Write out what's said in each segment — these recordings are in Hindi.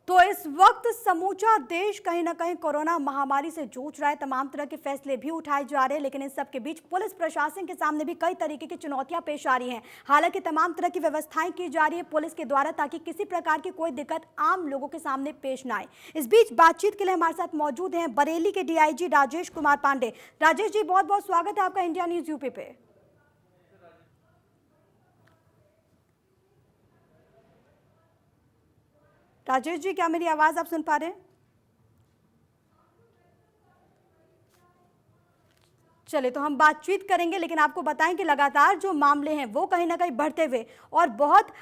तो इस वक्त समूचा देश कहीं ना कहीं कोरोना महामारी से जूझ रहा है। तमाम तरह के फैसले भी उठाए जा रहे हैं, लेकिन इन सब के बीच पुलिस प्रशासन के सामने भी कई तरीके की चुनौतियां पेश आ रही हैं। हालांकि तमाम तरह की व्यवस्थाएं की जा रही है पुलिस के द्वारा, ताकि किसी प्रकार की कोई दिक्कत आम लोगों के सामने पेश ना आए। इस बीच बातचीत के लिए हमारे साथ मौजूद हैं बरेली के डीआईजी राजेश कुमार पांडे। राजेश जी, बहुत बहुत स्वागत है आपका इंडिया न्यूज यूपी पे। राजेश जी, क्या मेरी आवाज आप सुन पा रहे हैं? चले, तो हम बातचीत करेंगे, लेकिन आपको बताएं कि लगातार जो मामले हैं वो कहीं ना कहीं बढ़ते हुए और बहुत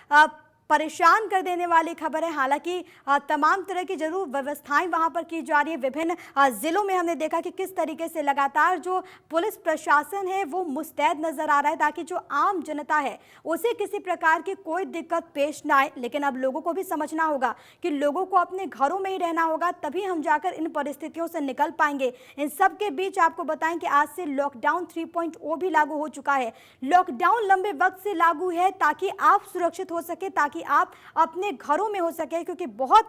परेशान कर देने वाली खबर है। हालांकि तमाम तरह की जरूर व्यवस्थाएं वहां पर की जा रही है। विभिन्न जिलों में हमने देखा कि किस तरीके से लगातार जो पुलिस प्रशासन है वो मुस्तैद नजर आ रहा है, ताकि जो आम जनता है उसे किसी प्रकार की कोई दिक्कत पेश ना आए। लेकिन अब लोगों को भी समझना होगा कि लोगों को अपने घरों में ही रहना होगा, तभी हम जाकर इन परिस्थितियों से निकल पाएंगे। इन सब के बीच आपको बताएं कि आज से लॉकडाउन 3.0 भी लागू हो चुका है। लॉकडाउन लंबे वक्त से लागू है ताकि आप सुरक्षित हो सके, ताकि आप अपने घरों में हो सके, क्योंकि बहुत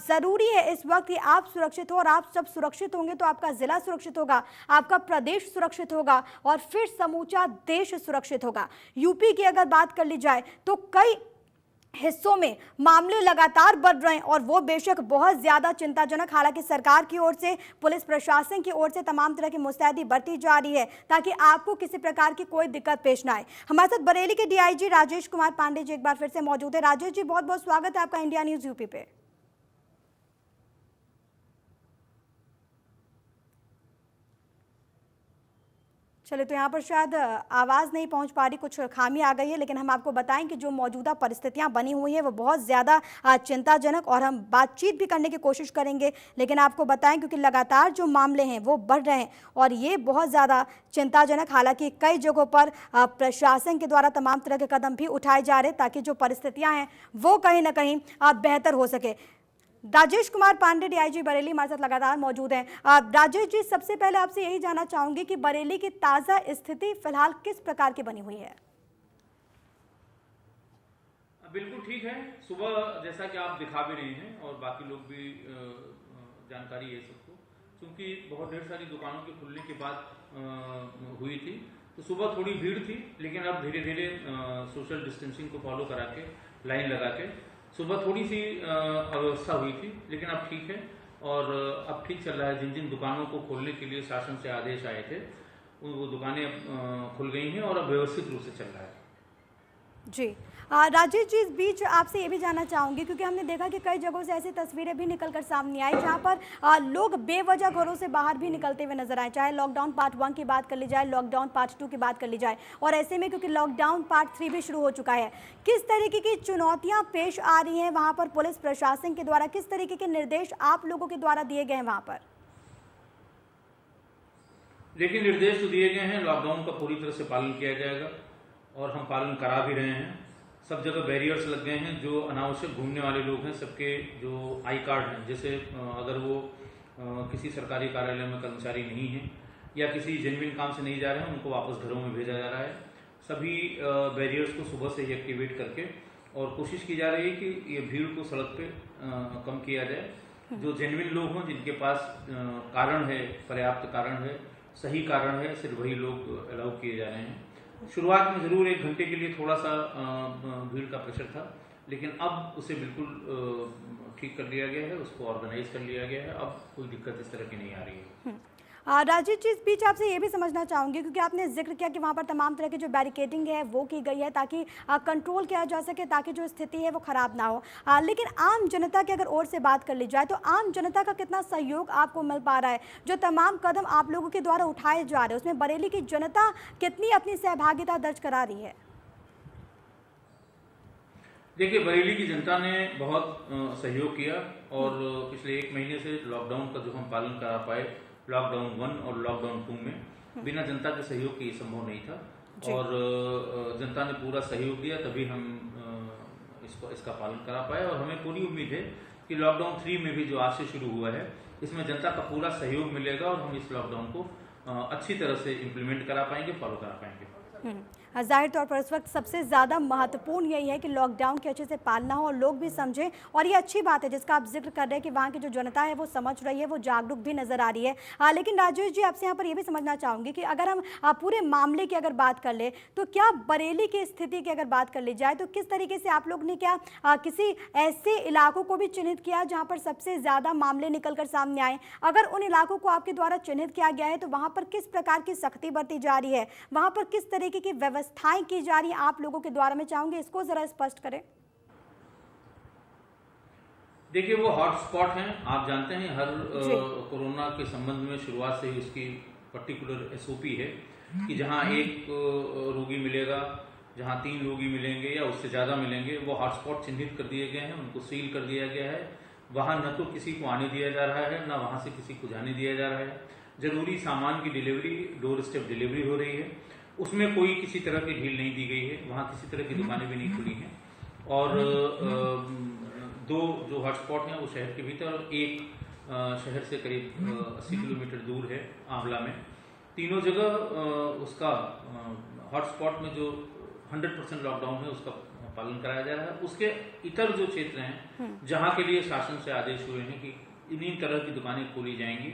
जरूरी है इस वक्त कि आप सुरक्षित हो। और आप जब सुरक्षित होंगे तो आपका जिला सुरक्षित होगा, आपका प्रदेश सुरक्षित होगा और फिर समूचा देश सुरक्षित होगा। यूपी की अगर बात कर ली जाए तो कई हिस्सों में मामले लगातार बढ़ रहे हैं और वो बेशक बहुत ज्यादा चिंताजनक। हालांकि सरकार की ओर से, पुलिस प्रशासन की ओर से तमाम तरह की मुस्तैदी बरती जा रही है ताकि आपको किसी प्रकार की कोई दिक्कत पेश ना आए। हमारे साथ बरेली के डीआईजी राजेश कुमार पांडे जी एक बार फिर से मौजूद है। राजेश जी, बहुत बहुत स्वागत है आपका इंडिया न्यूज यूपी पे। चलिए, तो यहाँ पर शायद आवाज़ नहीं पहुँच पा रही, कुछ खामी आ गई है, लेकिन हम आपको बताएं कि जो मौजूदा परिस्थितियाँ बनी हुई हैं वो बहुत ज़्यादा चिंताजनक, और हम बातचीत भी करने की कोशिश करेंगे। लेकिन आपको बताएं क्योंकि लगातार जो मामले हैं वो बढ़ रहे हैं और ये बहुत ज़्यादा चिंताजनक। हालांकि कई जगहों पर प्रशासन के द्वारा तमाम तरह के कदम भी उठाए जा रहे हैं ताकि जो परिस्थितियाँ हैं वो कहीं ना कहीं बेहतर हो सके। राजेश कुमार पांडे डीआईजी बरेली हमारे साथ लगातार मौजूद हैं। राजेश जी, सबसे पहले आपसे यही जानना चाहूंगी कि बरेली की ताजा स्थिति फिलहाल किस प्रकार की बनी हुई है? बिल्कुल ठीक है। सुबह जैसा कि आप दिखा भी रहे हैं और बाकी लोग भी जानकारी है सबको, क्योंकि बहुत ढेर सारी दुकानों के खुलने के बाद हुई थी, तो सुबह थोड़ी भीड़ थी, लेकिन अब धीरे धीरे सोशल डिस्टेंसिंग को फॉलो करा के, लाइन लगा के सुबह थोड़ी सी अव्यवस्था हुई थी, लेकिन अब ठीक है और अब ठीक चल रहा है। जिन जिन दुकानों को खोलने के लिए शासन से आदेश आए थे वो दुकानें अब खुल गई हैं और अब व्यवस्थित रूप से चल रहा है। जी, राजेश जी, इस बीच आपसे ये भी जानना चाहूंगी क्योंकि हमने देखा कि कई जगहों से ऐसी तस्वीरें भी निकलकर सामने आई जहां पर लोग बेवजह घरों से बाहर भी निकलते हुए नजर आए। चाहे लॉकडाउन पार्ट 1 की बात कर ली जाए, लॉकडाउन पार्ट 2 की बात कर ली जाए, और ऐसे में क्योंकि लॉकडाउन पार्ट 3 भी शुरू हो चुका है, किस तरीके की चुनौतियां पेश आ रही हैं वहां पर पुलिस प्रशासन के द्वारा? किस तरीके के निर्देश आप लोगों के द्वारा दिए गए हैं वहां पर? देखिए, निर्देश तो दिए गए हैं, लॉकडाउन का पूरी तरह से पालन किया जाएगा और हम पालन करा भी रहे हैं। सब जगह बैरियर्स लग गए हैं। जो अनावश्यक घूमने वाले लोग हैं सबके जो आई कार्ड हैं, जैसे अगर वो किसी सरकारी कार्यालय में कर्मचारी नहीं हैं या किसी जेन्युइन काम से नहीं जा रहे हैं, उनको वापस घरों में भेजा जा रहा है। सभी बैरियर्स को सुबह से ही एक्टिवेट करके और कोशिश की जा रही है कि ये भीड़ को सड़क पे कम किया जाए। जो जेन्युइन लोग हों, जिनके पास कारण है, पर्याप्त कारण है, सही कारण है, सिर्फ वही लोग अलाउ किए जा रहे हैं। शुरुआत में जरूर 1 घंटे के लिए थोड़ा सा भीड़ का प्रेशर था, लेकिन अब उसे बिल्कुल ठीक कर लिया गया है, उसको ऑर्गेनाइज कर लिया गया है। अब कोई दिक्कत इस तरह की नहीं आ रही है। राजेश जी, इस बीच आपसे ये भी समझना चाहूंगी क्योंकि आपने जिक्र किया कि वहाँ पर तमाम तरह की जो बैरिकेडिंग है वो की गई है ताकि कंट्रोल किया जा सके, ताकि जो स्थिति है वो खराब ना हो। लेकिन आम जनता की अगर ओर से बात कर ली जाए तो आम जनता का कितना सहयोग आपको मिल पा रहा है? जो तमाम कदम आप लोगों के द्वारा उठाए जा रहे हैं उसमें बरेली की जनता कितनी अपनी सहभागिता दर्ज करा रही है? देखिए, बरेली की जनता ने बहुत सहयोग किया और पिछले 1 महीने से लॉकडाउन का जो हम पालन करा पाए, लॉकडाउन 1 और लॉकडाउन 2 में बिना जनता के सहयोग के ये संभव नहीं था और जनता ने पूरा सहयोग दिया, तभी हम इसका पालन करा पाए। और हमें पूरी उम्मीद है कि लॉकडाउन 3 में भी जो आज से शुरू हुआ है, इसमें जनता का पूरा सहयोग मिलेगा और हम इस लॉकडाउन को अच्छी तरह से इम्प्लीमेंट करा पाएंगे, फॉलो करा पाएंगे। जाहिर तौर पर इस वक्त सबसे ज़्यादा महत्वपूर्ण यही है कि लॉकडाउन की अच्छे से पालना हो और लोग भी समझें, और ये अच्छी बात है जिसका आप जिक्र कर रहे हैं कि वहाँ की जो जनता है वो समझ रही है, वो जागरूक भी नजर आ रही है। लेकिन राजेश जी, आपसे यहाँ पर ये भी समझना चाहूँगी कि अगर हम पूरे मामले की अगर बात कर ले तो क्या बरेली की स्थिति की अगर बात कर ली जाए तो किस तरीके से आप लोग ने क्या किसी ऐसे इलाकों को भी चिन्हित किया जहाँ पर सबसे ज़्यादा मामले निकल कर सामने आए? अगर उन इलाकों को आपके द्वारा चिन्हित किया गया है तो वहाँ पर किस प्रकार की सख्ती बरती जा रही है, वहाँ पर किस तरीके की व्यवस्थाएं की जा रही हैं आप लोगों के द्वारा? मैं चाहूंगी इसको जरा स्पष्ट करें। देखिए, वो हॉटस्पॉट हैं, आप जानते हैं हर कोरोना के संबंध में शुरुआत से ही उसकी पर्टिकुलर एसओपी है कि जहां एक रोगी मिलेगा, जहां 3 रोगी मिलेंगे या उससे ज़्यादा मिलेंगे, वो हॉटस्पॉट चिन्हित कर दिए गए हैं, उनको सील कर दिया गया है। वहां न तो किसी को आने दिया जा रहा है, न वहां से किसी को जाने दिया जा रहा है। जरूरी सामान की डिलीवरी, डोर स्टेप डिलीवरी हो रही है, उसमें कोई किसी तरह की ढील नहीं दी गई है। वहां किसी तरह की दुकानें भी नहीं खुली हैं। और 2 जो हॉटस्पॉट हैं वो शहर के भीतर और एक शहर से करीब 80 किलोमीटर दूर है, आंवला में। तीनों जगह उसका हॉटस्पॉट में जो 100% लॉकडाउन है उसका पालन कराया जा रहा है। उसके इतर जो क्षेत्र हैं जहां के लिए शासन से आदेश हुए हैं कि इन्हीं तरह की दुकानें खोली जाएंगी,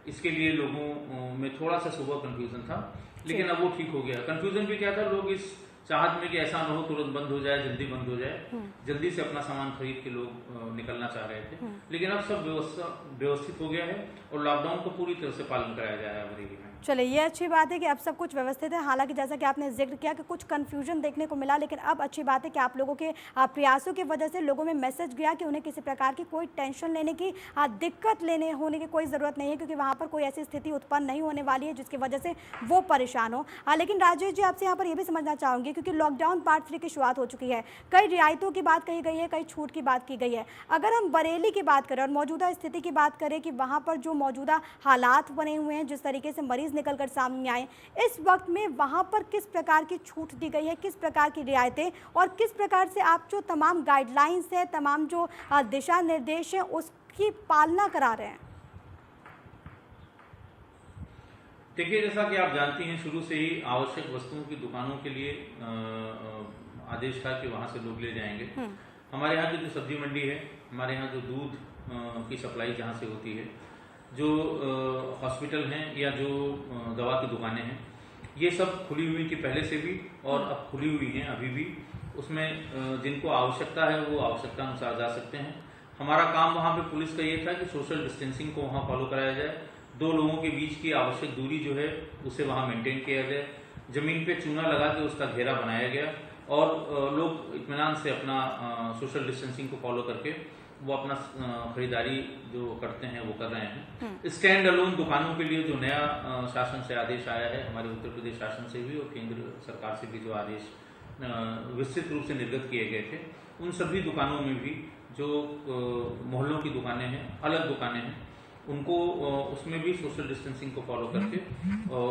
इसके लिए लोगों में थोड़ा सा सुबह कंफ्यूजन था, लेकिन अब वो ठीक हो गया। कंफ्यूजन भी क्या था, लोग इस चाहत में कि ऐसा न हो तुरंत बंद हो जाए, जल्दी बंद हो जाए, जल्दी से अपना सामान खरीद के लोग निकलना चाह रहे थे। लेकिन अब सब व्यवस्थित हो गया है और लॉकडाउन को पूरी तरह से पालन कराया जा रहा है बरेली में। चलिए, ये अच्छी बात है कि अब सब कुछ व्यवस्थित है। हालांकि जैसा कि आपने जिक्र किया कि कुछ कंफ्यूजन देखने को मिला, लेकिन अब अच्छी बात है कि आप लोगों के प्रयासों की वजह से लोगों में मैसेज गया कि उन्हें किसी प्रकार की कोई टेंशन लेने की, दिक्कत होने की कोई ज़रूरत नहीं है, क्योंकि वहाँ पर कोई ऐसी स्थिति उत्पन्न नहीं होने वाली है जिसकी वजह से वो परेशान हो। लेकिन राजेश जी, आपसे यहाँ पर यह भी समझना चाहूँगी, क्योंकि लॉकडाउन पार्ट 3 की शुरुआत हो चुकी है, कई रियायतों की बात कही गई है, कई छूट की बात की गई है। अगर हम बरेली की बात करें और मौजूदा स्थिति की बात करें कि वहाँ पर जो मौजूदा हालात बने हुए हैं, जिस तरीके से मरीज निकल कर सामने आए, इस वक्त में वहाँ पर किस प्रकार की छूट दी गई है, किस प्रकार की रियायतें, और किस प्रकार से आप जो तमाम गाइडलाइंस है, तमाम जो दिशा निर्देश हैं, उसकी पालना करा रहे हैं? देखिए, जैसा कि आप जानती हैं, शुरू से ही आवश्यक वस्तुओं की दुकानों के लिए आदेश था कि वहाँ से लोग ले जाएंगे। हमारे यहाँ की जो सब्जी मंडी है, हमारे यहाँ जो दूध की सप्लाई जहाँ से होती है, जो हॉस्पिटल हैं या जो दवा की दुकानें हैं, ये सब खुली हुई थी पहले से भी और अब खुली हुई हैं अभी भी। उसमें जिनको आवश्यकता है वो आवश्यकता अनुसार जा सकते हैं। हमारा काम वहाँ पे पुलिस का ये था कि सोशल डिस्टेंसिंग को वहाँ फॉलो कराया जाए, 2 लोगों के बीच की आवश्यक दूरी जो है उसे वहाँ मेंटेन किया जाए, जमीन पे चूना लगा के उसका घेरा बनाया गया और लोग इत्मीनान से अपना सोशल डिस्टेंसिंग को फॉलो करके वो अपना खरीदारी जो करते हैं वो कर रहे हैं। स्टैंड अलोन दुकानों के लिए जो नया शासन से आदेश आया है, हमारे उत्तर प्रदेश शासन से भी और केंद्र सरकार से भी जो आदेश विस्तृत रूप से निर्गत किए गए थे, उन सभी दुकानों में भी जो मोहल्लों की दुकानें हैं, अलग दुकानें हैं, उनको उसमें भी सोशल डिस्टेंसिंग को फॉलो करके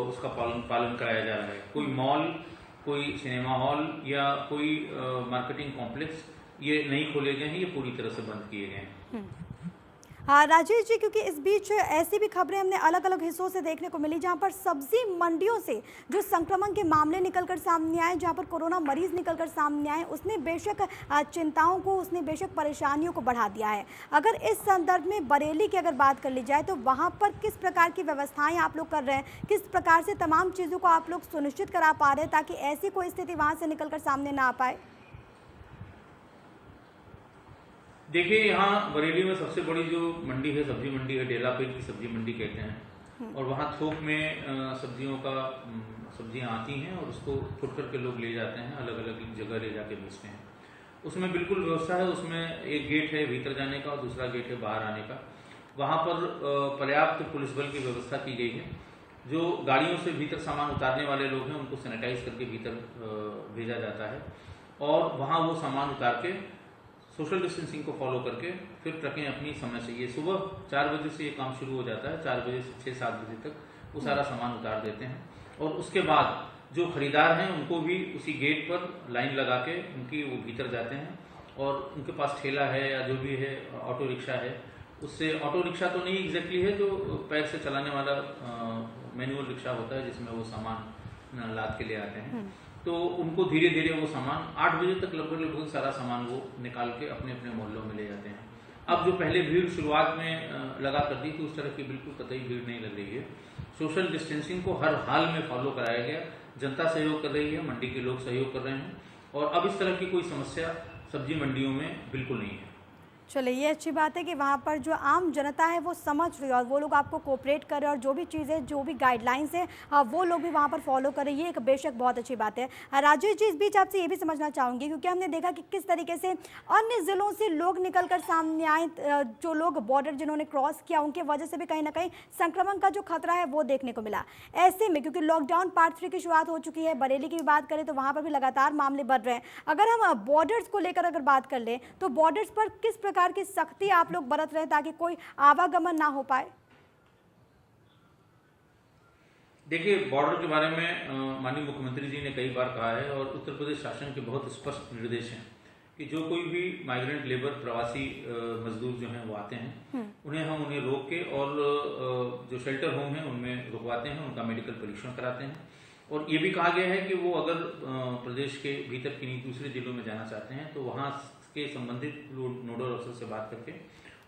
उसका पालन कराया जा रहा है। कोई मॉल, कोई सिनेमा हॉल या कोई मार्केटिंग कॉम्प्लेक्स ये नहीं खोले गए हैं, ये पूरी तरह से बंद किए गए हैं। राजेश जी, क्योंकि इस बीच ऐसी भी खबरें हमने अलग अलग हिस्सों से देखने को मिली जहां पर सब्जी मंडियों से जो संक्रमण के मामले निकलकर सामने आए, जहां पर कोरोना मरीज निकलकर सामने आए, उसने बेशक चिंताओं को, उसने बेशक परेशानियों को बढ़ा दिया है। अगर इस संदर्भ में बरेली की अगर बात कर ली जाए तो वहाँ पर किस प्रकार की व्यवस्थाएँ आप लोग कर रहे हैं, किस प्रकार से तमाम चीज़ों को आप लोग सुनिश्चित करा पा रहे हैं ताकि ऐसी कोई स्थिति वहाँ से निकल कर सामने ना आ पाए? देखिए, यहाँ बरेली में सबसे बड़ी जो मंडी है, सब्जी मंडी है, डेलापेट की सब्जी मंडी कहते हैं, और वहाँ थोक में सब्जियाँ आती हैं और उसको फुट करके लोग ले जाते हैं, अलग अलग जगह ले जाके बेचते हैं। उसमें बिल्कुल व्यवस्था है, उसमें एक गेट है भीतर जाने का और दूसरा गेट है बाहर आने का। वहाँ पर पर्याप्त पुलिस बल की व्यवस्था की गई है। जो गाड़ियों से भीतर सामान उतारने वाले लोग हैं उनको सैनिटाइज करके भीतर भेजा जाता है और वहाँ वो सामान उतार के सोशल डिस्टेंसिंग को फॉलो करके फिर ट्रकें अपनी समय से, ये सुबह 4 बजे से ये काम शुरू हो जाता है, 4 बजे से 6-7 बजे तक वो सारा सामान उतार देते हैं और उसके बाद जो खरीदार हैं उनको भी उसी गेट पर लाइन लगा के उनकी वो भीतर जाते हैं और उनके पास ठेला है या जो भी है, ऑटो रिक्शा है, उससे, ऑटो रिक्शा तो नहीं एग्जैक्टली है, जो पैर से चलाने वाला मैनुअल रिक्शा होता है जिसमें वो सामान लाद के ले आते हैं, तो उनको धीरे धीरे वो सामान 8 बजे तक लगभग सारा सामान वो निकाल के अपने अपने मोहल्लों में ले जाते हैं। अब जो पहले भीड़ शुरुआत में लगा कर दी थी, उस तरह की बिल्कुल कतई भीड़ नहीं लग रही है। सोशल डिस्टेंसिंग को हर हाल में फॉलो कराया गया, जनता सहयोग कर रही है, मंडी के लोग सहयोग कर रहे हैं, और अब इस तरह की कोई समस्या सब्जी मंडियों में बिल्कुल नहीं है। चलिए, ये अच्छी बात है कि वहाँ पर जो आम जनता है वो समझ रही है और वो लोग आपको कोऑपरेट कर रहे हैं, और जो भी चीज़ें, जो भी गाइडलाइंस है वो लोग भी वहाँ पर फॉलो कर रहे हैं। ये एक बेशक बहुत अच्छी बात है। राजेश जी, इस बीच आपसे ये भी समझना चाहूँगी, क्योंकि हमने देखा कि किस तरीके से अन्य ज़िलों से लोग निकल कर सामने आए, जो लोग बॉर्डर जिन्होंने क्रॉस किया, उनके वजह से भी कहीं ना कहीं संक्रमण का जो खतरा है वो देखने को मिला। ऐसे में क्योंकि लॉकडाउन पार्ट 3 की शुरुआत हो चुकी है, बरेली की भी बात करें तो वहाँ पर भी लगातार मामले बढ़ रहे हैं। अगर हम बॉर्डर्स को लेकर अगर बात कर लें तो बॉर्डर्स पर किस प्रकार की सख्ती आप लोग बरत रहे हैं ताकि कोई आवागमन ना हो पाए? देखिए, बॉर्डर के बारे में माननीय मुख्यमंत्री जी ने कई बार कहा है, और उत्तर प्रदेश शासन के बहुत स्पष्ट निर्देश हैं कि जो कोई भी माइग्रेंट लेबर, प्रवासी मजदूर जो हैं वो आते हैं, उन्हें रोक के और जो शेल्टर होम है उनमें रुकवाते हैं, उनका मेडिकल परीक्षण कराते हैं। और ये भी कहा गया है कि वो अगर प्रदेश के भीतर किन्हीं दूसरे जिलों में जाना चाहते हैं तो वहाँ के संबंधित नोडल अफसर से बात करके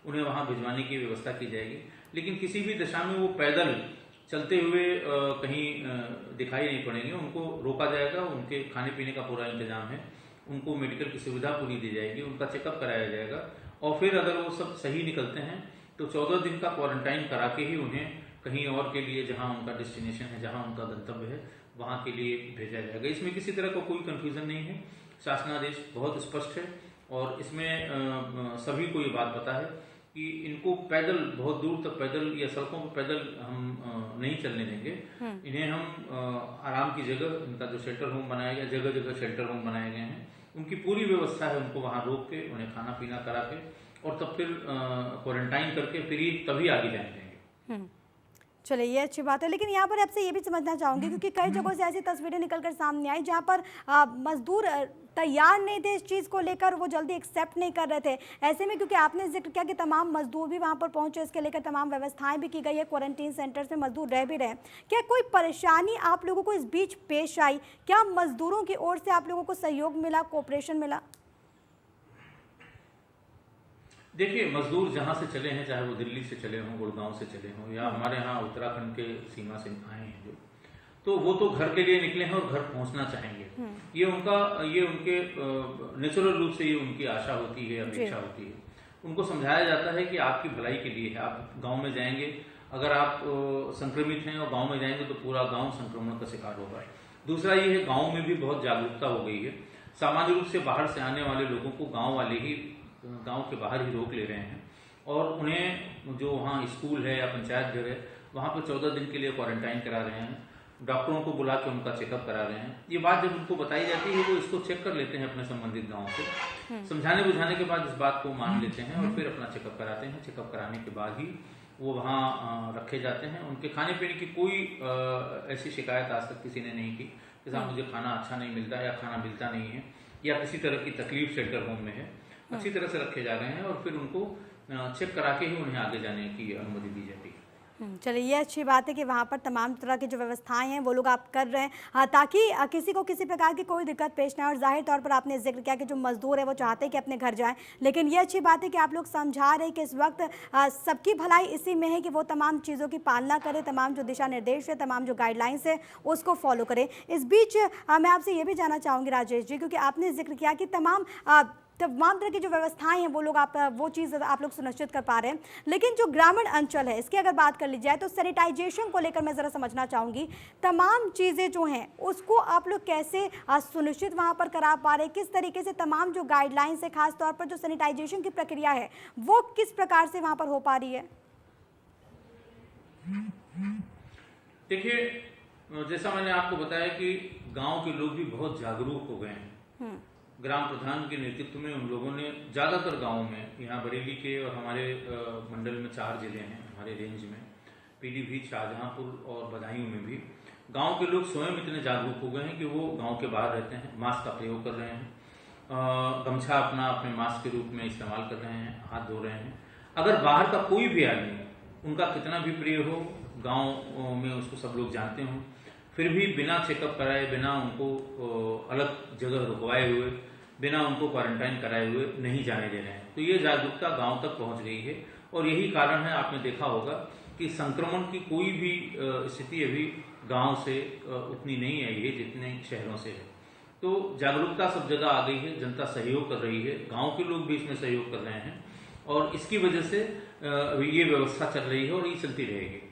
उन्हें वहाँ भिजवाने की व्यवस्था की जाएगी। लेकिन किसी भी दशा में वो पैदल चलते हुए कहीं दिखाई नहीं पड़ेंगे, उनको रोका जाएगा, उनके खाने पीने का पूरा इंतजाम है, उनको मेडिकल की सुविधा पूरी दी जाएगी, उनका चेकअप कराया जाएगा, और फिर अगर वो सब सही निकलते हैं तो 14 दिन का क्वारंटाइन करा के ही उन्हें कहीं और के लिए, जहाँ उनका डेस्टिनेशन है, जहाँ उनका गंतव्य है, वहाँ के लिए भेजा जाएगा। इसमें किसी तरह का कोई कंफ्यूजन नहीं है, शासनादेश बहुत स्पष्ट है, और इसमें सभी को ये बात पता है कि इनको पैदल बहुत दूर तक पैदल या सड़कों पर पैदल हम नहीं चलने देंगे। इन्हें हम आराम की जगह, इनका जो शेल्टर होम बनाया गया, जगह जगह शेल्टर होम बनाए गए हैं, उनकी पूरी व्यवस्था है, उनको वहाँ रोक के उन्हें खाना पीना करा के और तब फिर क्वारंटाइन करके फिर ही तभी आगे जाने देंगे। चलिए, ये अच्छी बात है। लेकिन यहाँ पर आपसे ये भी समझना चाहूँगी, क्योंकि कई जगहों से ऐसी तस्वीरें निकलकर सामने आई जहाँ पर मजदूर तैयार नहीं थे इस चीज़ को लेकर, वो जल्दी एक्सेप्ट नहीं कर रहे थे। ऐसे में क्योंकि आपने जिक्र किया कि तमाम मजदूर भी वहाँ पर पहुँचे, इसके लेकर तमाम व्यवस्थाएं भी की गई है, क्वारंटीन सेंटर्स में मजदूर रह भी रहे हैं, क्या कोई परेशानी आप लोगों को इस बीच पेश आई? क्या मजदूरों की ओर से आप लोगों को सहयोग मिला, कोऑपरेशन मिला? देखिए, मजदूर जहाँ से चले हैं, चाहे वो दिल्ली से चले हों, गुड़गांव से चले हों, या हमारे यहाँ उत्तराखंड के सीमा से आए हैं जो, तो वो तो घर के लिए निकले हैं और घर पहुंचना चाहेंगे। ये उनके नेचुरल रूप से ये उनकी आशा होती है, अपेक्षा होती है। उनको समझाया जाता है कि आपकी भलाई के लिए है, आप गांव में जाएंगे, अगर आप संक्रमित हैं और गांव में जाएंगे तो पूरा गांव संक्रमण का शिकार होगा। दूसरा ये है, गांव में भी बहुत जागरूकता हो गई है, सामान्य रूप से बाहर से आने वाले लोगों को गाँव वाले ही गांव के बाहर ही रोक ले रहे हैं, और उन्हें जो वहाँ स्कूल है या पंचायत घर है वहाँ पर 14 दिन के लिए क्वारंटाइन करा रहे हैं, डॉक्टरों को बुला के उनका चेकअप करा रहे हैं। ये बात जब उनको बताई जाती है वो इसको चेक कर लेते हैं अपने संबंधित गाँव से, समझाने बुझाने के बाद इस बात को मान लेते हैं और फिर अपना चेकअप कराते हैं। चेकअप कराने के बाद ही वो वहाँ रखे जाते हैं। उनके खाने पीने की कोई ऐसी शिकायत आज तक किसी ने नहीं की कि साहब मुझे खाना अच्छा नहीं मिलता या खाना मिलता नहीं है या किसी तरह की तकलीफ शेल्टर होम में है। अच्छी तरह से रखे जा रहे हैं और फिर उनको चेक करा के ही उन्हें आगे जाने की अनुमति दी जाती है। चलिए, ये अच्छी बात है कि वहाँ पर तमाम तरह की जो व्यवस्थाएं हैं वो लोग आप कर रहे हैं ताकि किसी को किसी प्रकार की कोई दिक्कत पेश ना आए। और जाहिर तौर पर आपने जिक्र किया कि जो मजदूर है वो चाहते हैं कि अपने घर जाएं, लेकिन ये अच्छी बात है कि आप लोग समझा रहे हैं कि इस वक्त सबकी भलाई इसी में है कि वो तमाम चीज़ों की पालना करें, तमाम जो दिशा निर्देश है, तमाम जो गाइडलाइंस है उसको फॉलो करें। इस बीच मैं आपसे ये भी जानना चाहूँगी राजेश जी, क्योंकि आपने जिक्र किया कि तमाम तरह की जो व्यवस्थाएं हैं वो लोग वो चीज़ आप लोग सुनिश्चित कर पा रहे हैं, लेकिन जो ग्रामीण अंचल है इसकी अगर बात कर ली जाए तो सैनिटाइजेशन को लेकर मैं ज़रा समझना चाहूँगी, तमाम चीज़ें जो हैं उसको आप लोग कैसे सुनिश्चित वहाँ पर करा पा रहे हैं? किस तरीके से तमाम जो गाइडलाइंस है, खास तौर पर जो सैनिटाइजेशन की प्रक्रिया है वो किस प्रकार से वहाँ पर हो पा रही है? देखिए, जैसा मैंने आपको बताया कि गांव के लोग भी बहुत जागरूक हो गए हैं। ग्राम प्रधान के नेतृत्व में उन लोगों ने ज़्यादातर गाँव में, यहाँ बरेली के और हमारे मंडल में 4 जिले हैं हमारे रेंज में, पीलीभीत, शाहजहांपुर और बदायूं में भी गांव के लोग स्वयं इतने जागरूक हो गए हैं कि वो गांव के बाहर रहते हैं, मास्क का प्रयोग कर रहे हैं, गमछा अपने मास्क के रूप में इस्तेमाल कर रहे हैं, हाथ धो रहे हैं। अगर बाहर का कोई भी आदमी, उनका कितना भी प्रिय हो, गाँव में उसको सब लोग जानते हों, फिर भी बिना चेकअप कराए, बिना उनको अलग जगह रुकवाए हुए, बिना उनको क्वारंटाइन कराए हुए नहीं जाने दे रहे हैं। तो ये जागरूकता गांव तक पहुंच गई है और यही कारण है, आपने देखा होगा कि संक्रमण की कोई भी स्थिति अभी गांव से उतनी नहीं आई है जितने शहरों से है। तो जागरूकता सब जगह आ गई है, जनता सहयोग कर रही है, गांव के लोग भी इसमें सहयोग कर रहे हैं और इसकी वजह से ये व्यवस्था चल रही है और ये चलती रहेगी।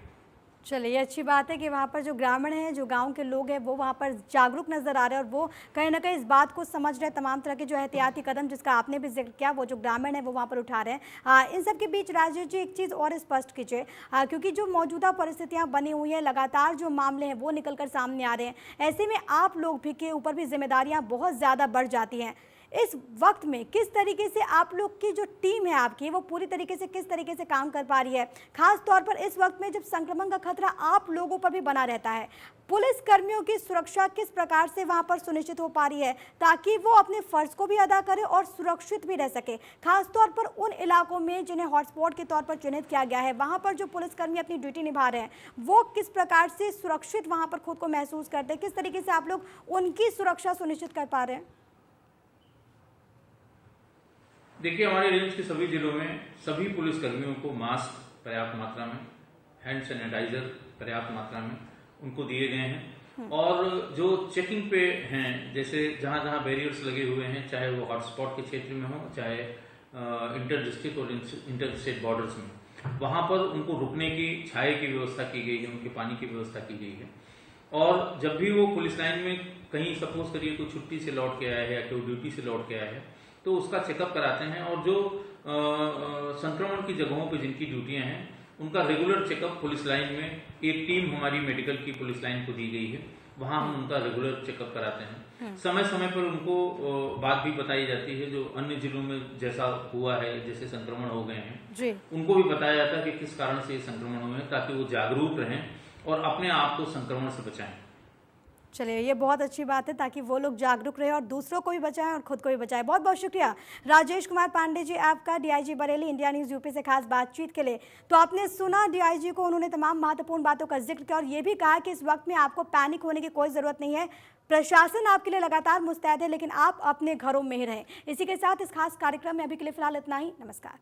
चलिए, ये अच्छी बात है कि वहाँ पर जो ग्रामीण हैं, जो गांव के लोग हैं, वो वहाँ पर जागरूक नज़र आ रहे हैं और वो कहीं ना कहीं इस बात को समझ रहे हैं। तमाम तरह के जो एहतियाती कदम जिसका आपने भी जिक्र किया, वो जो ग्रामीण है वो वहाँ पर उठा रहे हैं। इन सब के बीच राजेश जी, एक चीज़ और स्पष्ट कीजिए, क्योंकि जो मौजूदा परिस्थितियाँ बनी हुई हैं, लगातार जो मामले हैं वो निकल कर सामने आ रहे हैं, ऐसे में आप लोग भी के ऊपर भी जिम्मेदारियाँ बहुत ज़्यादा बढ़ जाती हैं। इस वक्त में किस तरीके से आप लोग की जो टीम है आपकी, वो पूरी तरीके से किस तरीके से काम कर पा रही है, खास तौर पर इस वक्त में जब संक्रमण का खतरा आप लोगों पर भी बना रहता है? पुलिस कर्मियों की सुरक्षा किस प्रकार से वहां पर सुनिश्चित हो पा रही है ताकि वो अपने फर्ज को भी अदा करें और सुरक्षित भी रह सके, खास तौर पर उन इलाकों में जिन्हें हॉटस्पॉट के तौर पर चिन्हित किया गया है, वहां पर जो पुलिसकर्मी अपनी ड्यूटी निभा रहे हैं, वो किस प्रकार से सुरक्षित वहां पर खुद को महसूस करते हैं? किस तरीके से आप लोग उनकी सुरक्षा सुनिश्चित कर पा रहे हैं? देखिए, हमारे रेंज के सभी जिलों में सभी पुलिसकर्मियों को मास्क पर्याप्त मात्रा में, हैंड सैनिटाइजर पर्याप्त मात्रा में उनको दिए गए हैं और जो चेकिंग पे हैं, जैसे जहां जहां बैरियर्स लगे हुए हैं, चाहे वो हॉटस्पॉट के क्षेत्र में हो, चाहे इंटर डिस्ट्रिक्ट और इंटर स्टेट बॉर्डर्स में, वहां पर उनको रुकने की, छाए की व्यवस्था की गई है, उनके पानी की व्यवस्था की गई है। और जब भी वो पुलिस लाइन में कहीं सपोज करिए कोई छुट्टी से लौट के आया है या कोई ड्यूटी से लौट के आया है, तो उसका चेकअप कराते हैं और जो संक्रमण की जगहों पे जिनकी ड्यूटियां हैं, उनका रेगुलर चेकअप पुलिस लाइन में, एक टीम हमारी मेडिकल की पुलिस लाइन को दी गई है, वहां हम उनका रेगुलर चेकअप कराते हैं। समय समय पर उनको बात भी बताई जाती है, जो अन्य जिलों में जैसा हुआ है, जैसे संक्रमण हो गए हैं, उनको भी बताया जाता है कि किस कारण से ये संक्रमण हुए हैं, ताकि वो जागरूक रहें और अपने आप को संक्रमण से बचाएं। चलिए, ये बहुत अच्छी बात है ताकि वो लोग जागरूक रहे और दूसरों को भी बचाएं और खुद को भी बचाएं। बहुत बहुत शुक्रिया राजेश कुमार पांडे जी, आपका, DIG Bareilly, India news UP से खास बातचीत के लिए। तो आपने सुना डीआईजी को, उन्होंने तमाम महत्वपूर्ण बातों का जिक्र किया और ये भी कहा कि इस वक्त में आपको पैनिक होने की कोई ज़रूरत नहीं है, प्रशासन आपके लिए लगातार मुस्तैद है, लेकिन आप अपने घरों में ही रहें। इसी के साथ इस खास कार्यक्रम में अभी के लिए फिलहाल इतना ही। नमस्कार।